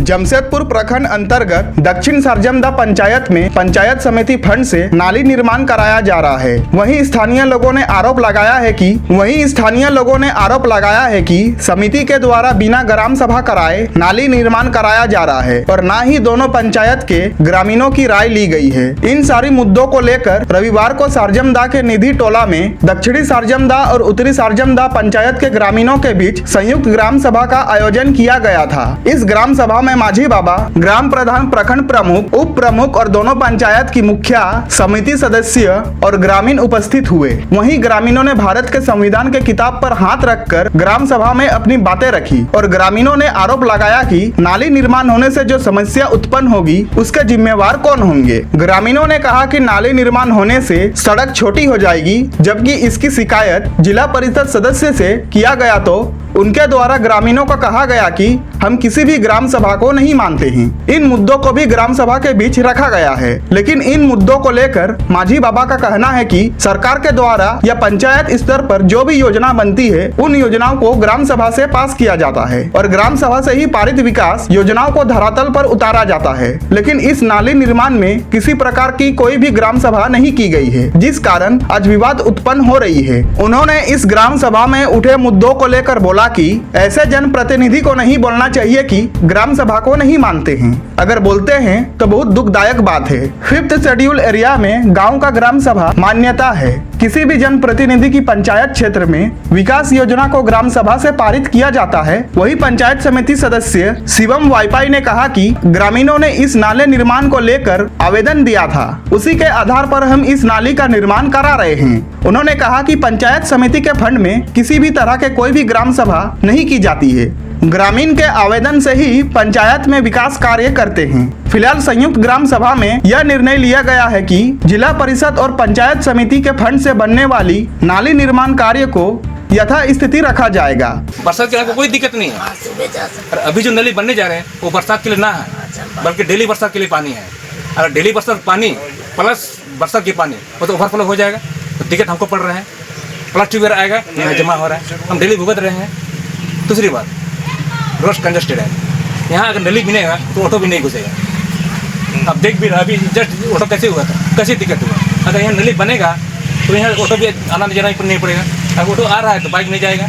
जमशेदपुर प्रखंड अंतर्गत दक्षिण सरजमदा पंचायत में पंचायत समिति फंड से नाली निर्माण कराया जा रहा है। वहीं स्थानीय लोगों ने आरोप लगाया है कि समिति के द्वारा बिना ग्राम सभा कराए नाली निर्माण कराया जा रहा है और न ही दोनों पंचायत के ग्रामीणों की राय ली गई है। इन सारी मुद्दों को लेकर रविवार को सरजमदा के निधि टोला में दक्षिणी सरजमदा और उत्तरी सरजमदा पंचायत के ग्रामीणों के बीच संयुक्त ग्राम सभा का आयोजन किया गया था। इस ग्राम सभा में माझी बाबा, ग्राम प्रधान, प्रखंड प्रमुख, उप प्रमुख और दोनों पंचायत की मुखिया, समिति सदस्य और ग्रामीण उपस्थित हुए। वहीं ग्रामीणों ने भारत के संविधान के किताब पर हाथ रखकर ग्राम सभा में अपनी बातें रखी और ग्रामीणों ने आरोप लगाया कि नाली निर्माण होने से जो समस्या उत्पन्न होगी उसके जिम्मेवार कौन होंगे। ग्रामीणों ने कहा कि नाली निर्माण होने से सड़क छोटी हो जाएगी, जबकि इसकी शिकायत जिला परिषद सदस्य से किया गया तो उनके द्वारा ग्रामीणों को कहा गया कि हम किसी भी ग्राम सभा को नहीं मानते हैं। इन मुद्दों को भी ग्राम सभा के बीच रखा गया है, लेकिन इन मुद्दों को लेकर माझी बाबा का कहना है कि सरकार के द्वारा या पंचायत स्तर पर जो भी योजना बनती है उन योजनाओं को ग्राम सभा से पास किया जाता है और ग्राम सभा से ही पारित विकास योजनाओं को धरातल पर उतारा जाता है। लेकिन इस नाली निर्माण में किसी प्रकार की कोई भी ग्राम सभा नहीं की गई है, जिस कारण आज विवाद उत्पन्न हो रही है। उन्होंने इस ग्राम सभा में उठे मुद्दों को लेकर बोला कि ऐसे जनप्रतिनिधि को नहीं बोलना चाहिए कि ग्राम सभा को नहीं मानते हैं। अगर बोलते हैं तो बहुत दुखदायक बात है। 5th शेड्यूल एरिया में गांव का ग्राम सभा मान्यता है। किसी भी जनप्रतिनिधि की पंचायत क्षेत्र में विकास योजना को ग्राम सभा से पारित किया जाता है। वही पंचायत समिति सदस्य शिवम वाईपाई ने कहा कि ग्रामीणों ने इस नाले निर्माण को लेकर आवेदन दिया था, उसी के आधार पर हम इस नाली का निर्माण करा रहे हैं। उन्होंने कहा कि पंचायत समिति के फंड में किसी भी तरह के कोई भी ग्राम सभा नहीं की जाती है। ग्रामीण के आवेदन से ही पंचायत में विकास कार्य करते हैं। फिलहाल संयुक्त ग्राम सभा में यह निर्णय लिया गया है कि जिला परिषद और पंचायत समिति के फंड से बनने वाली नाली निर्माण कार्य को यथा स्थिति रखा जाएगा। बरसात के कोई दिक्कत नहीं है। अभी जो नली बनने जा रहे हैं वो बरसात के लिए ना है, बल्कि डेली बरसात के लिए पानी है। अगर डेली बरसात पानी प्लस बरसात के पानी वो तो ओवरफ्लो हो जाएगा, तो दिक्कत हमको पड़ रहा है। प्लास्टिक वगैरह आएगा, यहाँ जमा हो रहा है, हम डेली भुगत रहे हैं। दूसरी बात, रोड कंजस्टेड है। यहाँ अगर नली बनेगा तो ऑटो भी नहीं घुसेगा। अब देख भी रहा, अभी जस्ट ऑटो कैसे हुआ था, कैसे दिक्कत हुआ। अगर यहाँ नली बनेगा तो यहाँ ऑटो भी आना जाना नहीं पड़ेगा। अगर ऑटो आ रहा है तो बाइक नहीं जाएगा,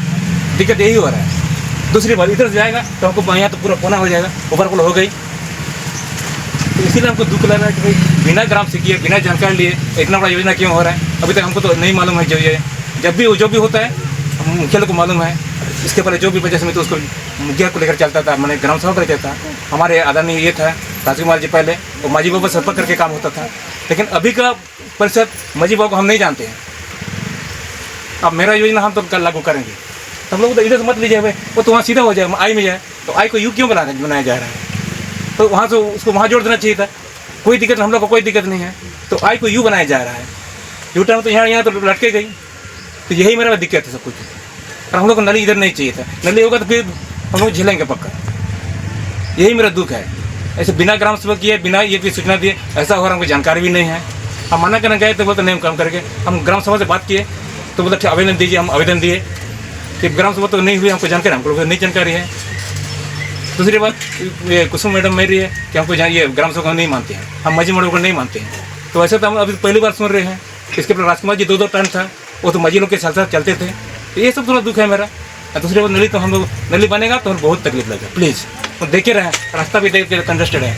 दिक्कत यही हो रहा है। दूसरी बात, इधर से जाएगा तो हमको यहाँ तो पूरा कोना हो जाएगा, ओवरफ्लो हो गई। तो इसीलिए हमको दुख लग रहा है कि भाई बिना ग्राम से किए, बिना जानकारी लिए इतना बड़ा योजना क्यों हो रहा है। अभी तक हमको तो नहीं मालूम है। जो भी होता है हम मुखिया लोग को मालूम है। इसके पहले जो भी वजह से मैं तो उसको मुखिया को लेकर चलता था, मैंने ग्राम सभा कर चलता था। हमारे आदरणीय ये था राजकुमार जी पहले, और माझी बाबा संपर्क करके काम होता था। लेकिन अभी का परिषद माझी बाबा को हम नहीं जानते हैं। अब मेरा योजना हम तो कल लागू करेंगे, तो हम लोग तो इधर से मत लीजिए भाई, वो तो वहाँ सीधा हो जाए, आई में जाए। तो आई को यू क्यों बनाया जा रहा है? तो वहाँ से उसको वहाँ जोड़ देना चाहिए था। कोई दिक्कत, हम लोग को कोई दिक्कत नहीं है। तो आई को यू बनाया जा रहा है। यू टर्न तो यहाँ तो लटके गई। तो यही मेरा दिक्कत है सब कुछ। और हम लोग को नली इधर नहीं चाहिए था। नली होगा तो फिर हम लोग झेलेंगे पक्का। यही मेरा दुख है। ऐसे बिना ग्राम सभा किए, बिना ये भी सूचना दिए ऐसा हो रहा, हमको जानकारी भी नहीं है। हम मना करने गए तो बोलते नहीं, हम काम करके हम ग्राम सभा से बात किए तो बोलते आवेदन दीजिए। हम आवेदन दिए कि ग्राम सभा तो नहीं हुई, हमको जानकारी, हमको नहीं जानकारी है। दूसरी बात, ये कुसुम मैडम मेरी है कि हमको ये ग्राम सभा को नहीं मानते हैं, हम माझी मैडम को नहीं मानते हैं। तो ऐसे तो हम अभी पहली बार सुन रहे हैं। इसके पर राजकुमार जी 2 टर्न था, वो तो माझी लोग के साथ चलते थे। तो ये सब थोड़ा दुख है मेरा। दूसरी बात, नली तो हम लोग नली बनेगा तो बहुत तकलीफ लगे। प्लीज़ तो देखे रहे, रास्ता भी देख के कंजस्टेड है।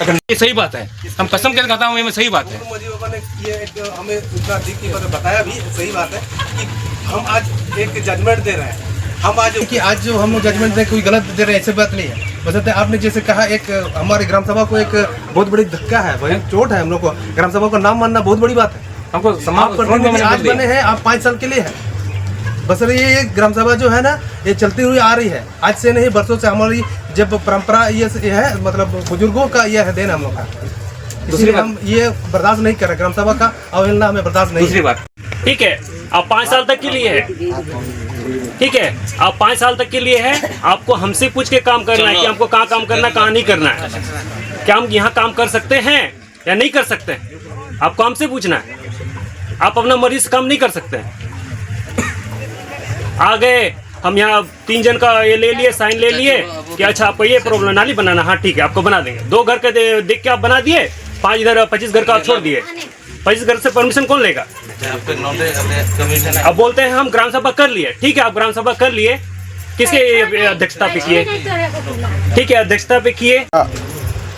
अगर ये सही बात है, हम कसम के कहता हूँ ये सही बात है। माझी बाबा ने ये हमें उतना दिख के बताया भी सही बात है कि हम आज एक जजमेंट दे रहे हैं। हम आज जो हम जजमेंट दे कोई गलत दे रहे हैं, ऐसी बात नहीं है। वैसे आपने जैसे कहा, एक हमारे ग्राम सभा को एक बहुत बड़ी धक्का है, वही चोट है हम लोग को। ग्राम सभा को नाम मानना बहुत बड़ी बात है। हमको समाप्त आज बने हैं, आप 5 साल के लिए है। बस ये ग्राम सभा जो है ना, ये चलती हुई आ रही है, आज से नहीं बरसों से। हमारी जब परंपरा ये है, मतलब बुजुर्गों का यह है देन हम लोग का। दूसरी हम ये बर्दाश्त नहीं कर रहे, ग्राम सभा का अवहेलना हमें बर्दाश्त नहीं। दूसरी बात, ठीक है, आप 5 साल तक के लिए है, ठीक है, आप 5 साल तक के लिए है। आपको हमसे पूछ के काम करना है कि हमको कहाँ काम करना, कहाँ नहीं करना है। क्या हम यहाँ काम कर सकते हैं या नहीं कर सकते हैं, आपको हमसे पूछना है। आप अपना मर्जी से काम नहीं कर सकते हैं। आगे हम यहाँ 3 जन का ये ले लिए, साइन ले लिए कि अच्छा आपको ये प्रॉब्लम नाली बनाना, हाँ ठीक है आपको बना देंगे। 2 घर के देख के आप बना दिए, 5 इधर 25 घर का आप छोड़ दिए। 25 घर से परमिशन कौन लेगा? अब बोलते हैं हम ग्राम सभा कर लिए, ठीक है आप ग्राम सभा कर लिए, किसके अध्यक्षता पे किए? ठीक है अध्यक्षता पे किए।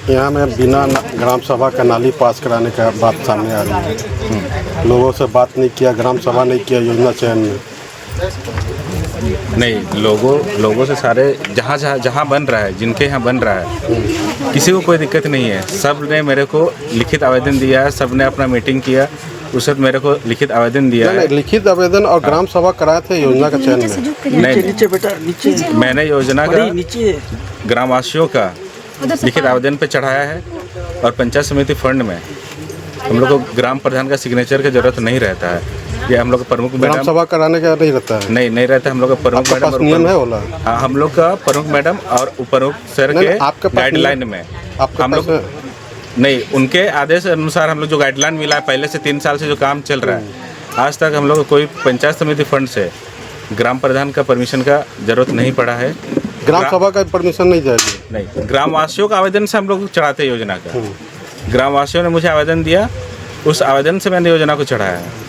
यहाँ में बिना ग्राम सभा का नाली पास कराने का बात सामने आ रही है। लोगों से बात नहीं किया, ग्राम सभा नहीं किया योजना चयन में। नहीं, लोगों से सारे जहाँ बन रहा है, जिनके यहाँ बन रहा है, किसी को कोई दिक्कत नहीं है। सब ने मेरे को लिखित आवेदन दिया है, सब ने अपना मीटिंग किया, उस वक्त मेरे को लिखित आवेदन दिया है। लिखित आवेदन और ग्राम सभा कराए थे योजना का चयन में। नहीं, मैंने योजना का ग्रामवासियों का लिखित आवेदन पे चढ़ाया है और पंचायत समिति फंड में हम लोग को ग्राम प्रधान का सिग्नेचर की जरूरत नहीं रहता है। ये हम लोग का प्रमुख ग्राम मैडम सभा कराने का नहीं रहता है। नहीं रहता। हम लोग का प्रमुख मैडम और नियम है बोला। हाँ, हम लोग का प्रमुख मैडम और उपप्रमुख सर के गाइडलाइन में हम लोग नहीं, उनके आदेश अनुसार हम लोग जो गाइडलाइन मिला है, पहले से 3 साल से जो काम चल रहा है, आज तक हम लोग को कोई पंचायत समिति फंड से ग्राम प्रधान का परमिशन का जरूरत नहीं पड़ा है। ग्राम सभा का परमिशन नहीं जाएगी। नहीं, ग्रामवासियों का आवेदन से हम लोग चढ़ाते हैं योजना का। ग्रामवासियों ने मुझे आवेदन दिया, उस आवेदन से मैंने योजना को चढ़ाया है।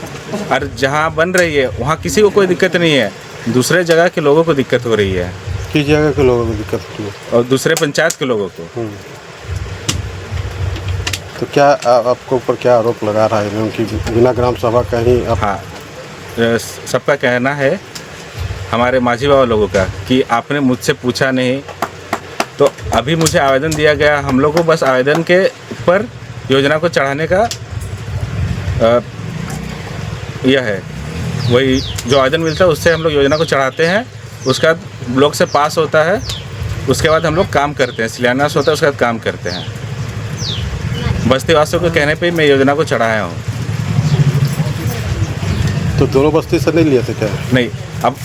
और जहाँ बन रही है वहाँ किसी को कोई दिक्कत नहीं है, दूसरे जगह के लोगों को दिक्कत हो रही है। किस जगह के लोगों को दिक्कत होती है? और दूसरे पंचायत के लोगों को। तो क्या आपको ऊपर क्या आरोप लगा रहा है उनकी बिना ग्राम सभा का ही? हाँ, सबका कहना है, हमारे माझी बाबा लोगों का, कि आपने मुझसे पूछा नहीं, तो अभी मुझे आवेदन दिया गया। हम लोग को बस आवेदन के ऊपर योजना को चढ़ाने का यह है, वही जो आवेदन मिलता है उससे हम लोग योजना को चढ़ाते हैं। उसका ब्लॉक से पास होता है, उसके बाद हम लोग काम करते हैं, शिलान्यास होता है, उसके बाद काम करते हैं। बस्ती वासियों के कहने पे मैं योजना को चढ़ाया हूँ। तो दोनों बस्ती से नहीं लिए थे क्या? नहीं, अब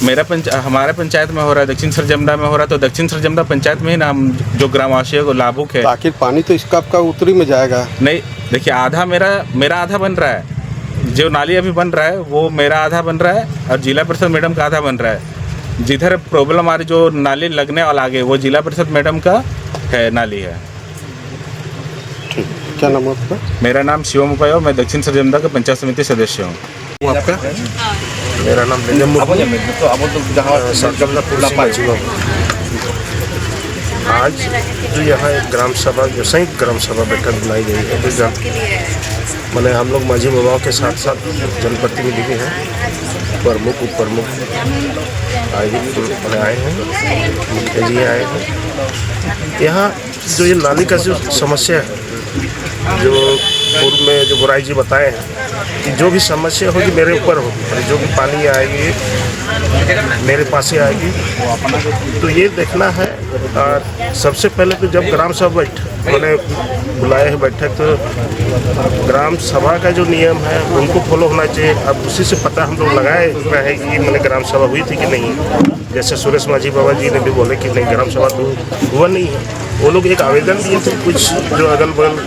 हमारे पंचायत में हो रहा है, दक्षिण सरजमदा में हो रहा है, तो दक्षिण सरजमदा पंचायत में ही ना हम जो ग्रामवासियों को लाभुक है। आखिर पानी तो इसका आपका उत्तरी में जाएगा। नहीं, देखिए, आधा मेरा आधा बन रहा है, जो नाली अभी बन रहा है वो मेरा आधा बन रहा है, और जिला परिषद मैडम का आधा बन रहा है। जिधर प्रॉब्लम आ रही, जो नाली लगने वाला आगे, वो जिला परिषद मैडम का है, नाली है। ठीक, क्या नाम है आपका? मेरा नाम शिवम उपाय, मैं दक्षिण सरजमदा का पंचायत समिति सदस्य हूँ। आपका? मेरा नाम आज जो यहाँ एक ग्राम सभा, जो संयुक्त ग्राम सभा बैठक बुलाई गई है, तो मैंने हम लोग माझी बाबाओं के साथ साथ जनप्रतिनिधि भी हैं, प्रमुख उप प्रमुख आए हैं, मुखिया जी आए हैं। यहाँ जो ये नाली का जो समस्या है, जो पूर्व में जो बुराई जी बताए हैं कि जो भी समस्या होगी मेरे ऊपर होगी, जो भी पानी आएगी मेरे पास ही आएगी। तो ये देखना है। और सबसे पहले तो जब ग्राम सभा मैंने बुलाए हैं बैठक, तो ग्राम सभा का जो नियम है उनको फॉलो होना चाहिए। अब उसी से पता हम लोग लगाए है कि मैंने ग्राम सभा हुई थी कि नहीं। जैसे सुरेश माझी बाबा जी ने भी बोले कि नहीं, ग्राम सभा तो हुआ नहीं है। वो लोग एक आवेदन दिए थे, कुछ जो अगल बगल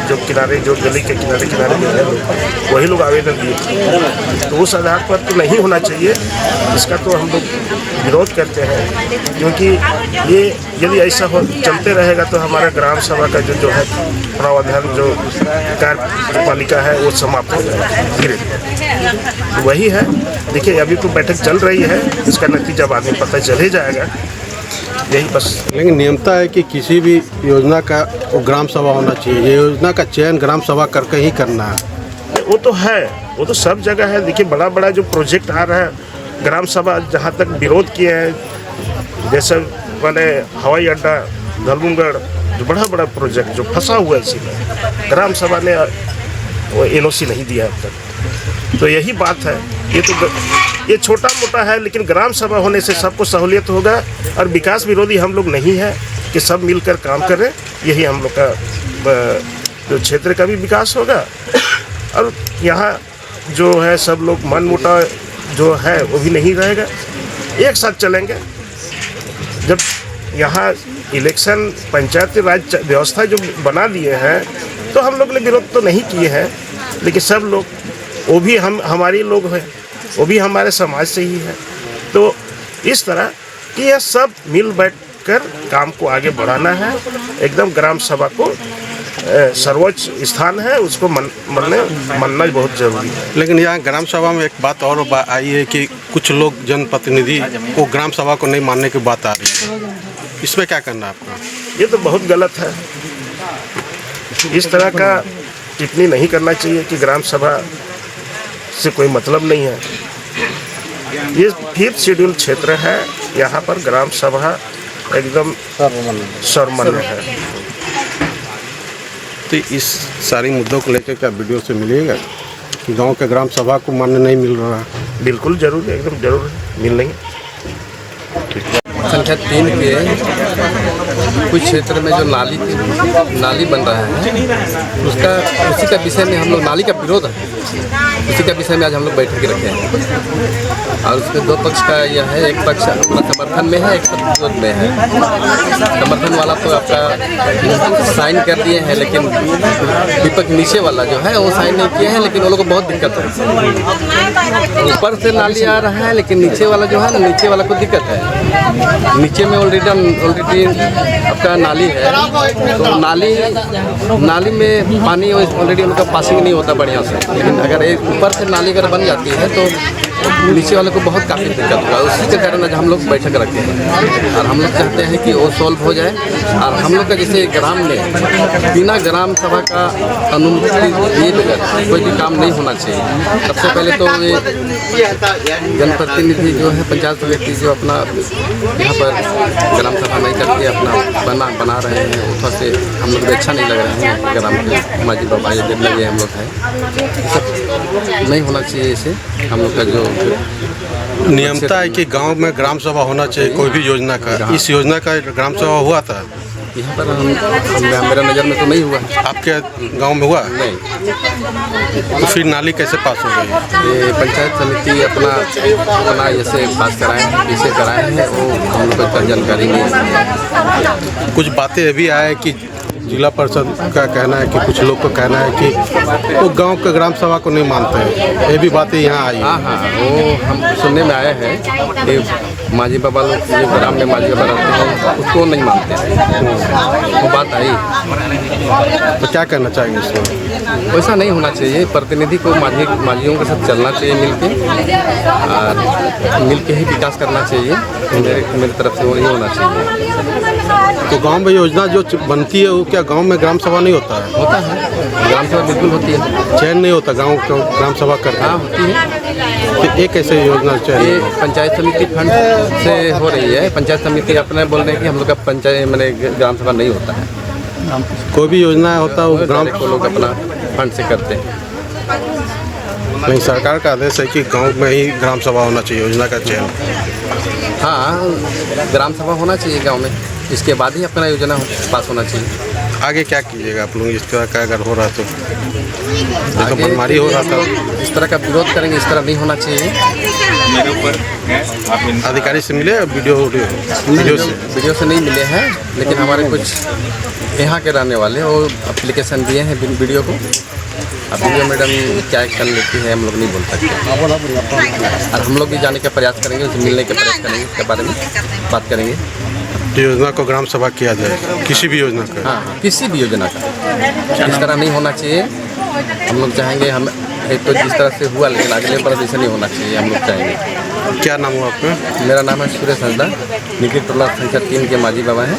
जो किनारे, जो गली के किनारे जो है लोग, वही लोग आवेदन दिए थे। तो उस आधार पर तो नहीं होना चाहिए, इसका तो हम लोग विरोध करते हैं। क्योंकि ये यदि ऐसा हो चलते रहेगा तो हमारा ग्राम सभा का जो है प्रावधान, जो कार्यपालिका है, वो समाप्त हो जाएगा धीरे धीरे। वही है, देखिए अभी तो बैठक चल रही है, इसका नतीजा बाद में पता चल ही जाएगा। यही बस। लेकिन नियमता है कि किसी भी योजना का वो ग्राम सभा होना चाहिए। ये योजना का चयन ग्राम सभा करके ही करना है। वो तो है, वो तो सब जगह है। देखिए बड़ा बड़ा जो प्रोजेक्ट आ रहा है, ग्राम सभा जहाँ तक विरोध किए हैं, जैसे मैंने हवाई अड्डा धलबुमगढ़, जो बड़ा बड़ा प्रोजेक्ट जो फंसा हुआ है, इसी में ग्राम सभा ने वो NOC नहीं दिया अब तक। तो यही बात है। ये छोटा मोटा है, लेकिन ग्राम सभा होने से सबको सहूलियत होगा। और विकास विरोधी हम लोग नहीं है कि सब मिलकर काम करें। यही हम लोग का जो क्षेत्र का भी विकास होगा, और यहाँ जो है सब लोग मन मोटा जो है वो भी नहीं रहेगा, एक साथ चलेंगे। जब यहाँ इलेक्शन पंचायती राज व्यवस्था जो बना दिए हैं, तो हम लोग ने विरोध तो नहीं किए हैं, लेकिन सब लोग, वो भी हमारे लोग हैं, वो भी हमारे समाज से ही है। तो इस तरह कि यह सब मिल बैठ कर काम को आगे बढ़ाना है। एकदम ग्राम सभा को सर्वोच्च स्थान है, उसको मानना बहुत जरूरी है। लेकिन यहाँ ग्राम सभा में एक बात और आई है कि कुछ लोग जनप्रतिनिधि को ग्राम सभा को नहीं मानने की बात आ रही है, इसमें क्या करना है आपका? ये तो बहुत गलत है। इस तरह का टिप्पणी नहीं करना चाहिए कि ग्राम सभा से कोई मतलब नहीं है। ये 5th शेड्यूल क्षेत्र है, यहाँ पर ग्राम सभा एकदम सर्वमान्य है। तो इस सारी मुद्दों को लेकर क्या वीडियो से मिलेगा कि गांव के ग्राम सभा को मान्य नहीं मिल रहा है? बिल्कुल जरूर, एकदम जरूर मिल लेंगे। संख्या 3 के कुछ क्षेत्र में जो नाली बन रहा है उसी का विषय में हम लोग, नाली का विरोध है, उसी का विषय में आज हम लोग बैठक रखे हैं। और उसमें 2 पक्ष का यह है, एक पक्ष अपना समर्थन में है, एक पक्ष विरोध में है। समर्थन वाला तो आपका साइन कर दिए हैं, लेकिन विपक्ष नीचे वाला जो है वो साइन नहीं किए हैं, लेकिन वो लोग को बहुत दिक्कत है। ऊपर से नाली आ रहा है, लेकिन नीचे वाला जो है ना, नीचे वाला को दिक्कत है। नीचे में ऑलरेडी आपका नाली है, तो नाली में पानी ऑलरेडी उनका पासिंग नहीं होता बढ़िया से। लेकिन अगर एक ऊपर से नाली अगर बन जाती है तो नीचे वाले को बहुत काफ़ी दिक्कत होगा। उसी के कारण आज हम लोग बैठक रखते हैं और हम लोग चाहते हैं कि वो सॉल्व हो जाए। और हम लोग का जैसे ग्राम में बिना ग्राम सभा का अनुमति दिए बगैर कोई भी काम नहीं होना चाहिए। सबसे पहले तो ये जनप्रतिनिधि जो है, पंचायत समिति जो अपना यहाँ पर ग्राम सभा नहीं करके अपना बना रहे हैं, उस से हम लोग अच्छा नहीं लग रहे हैं। ग्राम के माजी बाबा ये जब लगे हम लोग हैं, सब नहीं होना चाहिए। इसे हम लोग का जो नियमता है कि गांव में ग्राम सभा होना चाहिए कोई भी योजना का। इस योजना का ग्राम सभा हुआ था यहाँ पर, मेरा नज़र में तो नहीं हुआ। आपके गांव में हुआ? नहीं। तो फिर नाली कैसे पास हो गई? ये पंचायत समिति अपना जैसे पास कराए हैं, कैसे कराए हैं, वो हम लोग को जानकारी नहीं है। कुछ बातें अभी आए कि जिला परिषद का कहना है कि कुछ लोग का कहना है कि वो गांव के ग्राम सभा को नहीं मानते हैं। ये भी बातें यहाँ आई। हाँ, वो हम सुनने में आया है कि माजी बाबा लोग जो ग्राम में माजी बाबा रहते हैं उसको नहीं मानते हैं, वो बात आई। तो क्या करना चाहिए इसमें? वैसा नहीं होना चाहिए। प्रतिनिधि को माजियों के साथ चलना चाहिए, मिल के ही विकास करना चाहिए। मेरी तरफ से वो नहीं होना चाहिए। तो गांव में योजना जो बनती है वो क्या गांव में ग्राम सभा नहीं होता है? होता है, ग्राम सभा बिल्कुल होती है। चयन नहीं होता गांव को ग्राम सभा करता? हाँ, होती है। तो एक ऐसे योजना चाहिए। पंचायत समिति फंड से हो रही है। पंचायत समिति अपने बोल रहे हैं कि हम लोग का पंचायत मैंने ग्राम सभा नहीं होता है। कोई भी योजना होता है वो ग्राम को लोग अपना फंड से करते हैं। नहीं, सरकार का आदेश है कि गांव में ही ग्राम सभा होना चाहिए योजना का चयन। हाँ, ग्राम सभा होना चाहिए गांव में, इसके बाद ही अपना योजना पास होना चाहिए। आगे क्या कीजिएगा आप लोग इस तरह का अगर हो रहा तो? मनमानी हो रहा था, इस तरह का विरोध करेंगे, इस तरह नहीं होना चाहिए। मेरे ऊपर अधिकारी से मिले वीडियो से नहीं मिले हैं, लेकिन हमारे कुछ यहाँ के रहने वाले वो एप्लीकेशन दिए हैं वीडियो को। अब वीडियो मैडम क्या एक्शन लेती है हम लोग नहीं बोल सकते, और हम लोग भी जाने का प्रयास करेंगे, उसे मिलने का प्रयास करेंगे, इसके बारे में बात करेंगे। योजना को ग्राम सभा किया जाए, किसी भी योजना का? हाँ, किसी भी योजना का इस तरह नहीं होना चाहिए। हम लोग चाहेंगे, हम एक तो जिस तरह से हुआ, लेकिन अगले बार ऐसे नहीं होना चाहिए, हम लोग चाहेंगे। क्या नाम हुआ आपका? मेरा नाम है सुरेश हंसदा, निखिल टोला संख्या 3 के माजी बाबा हैं।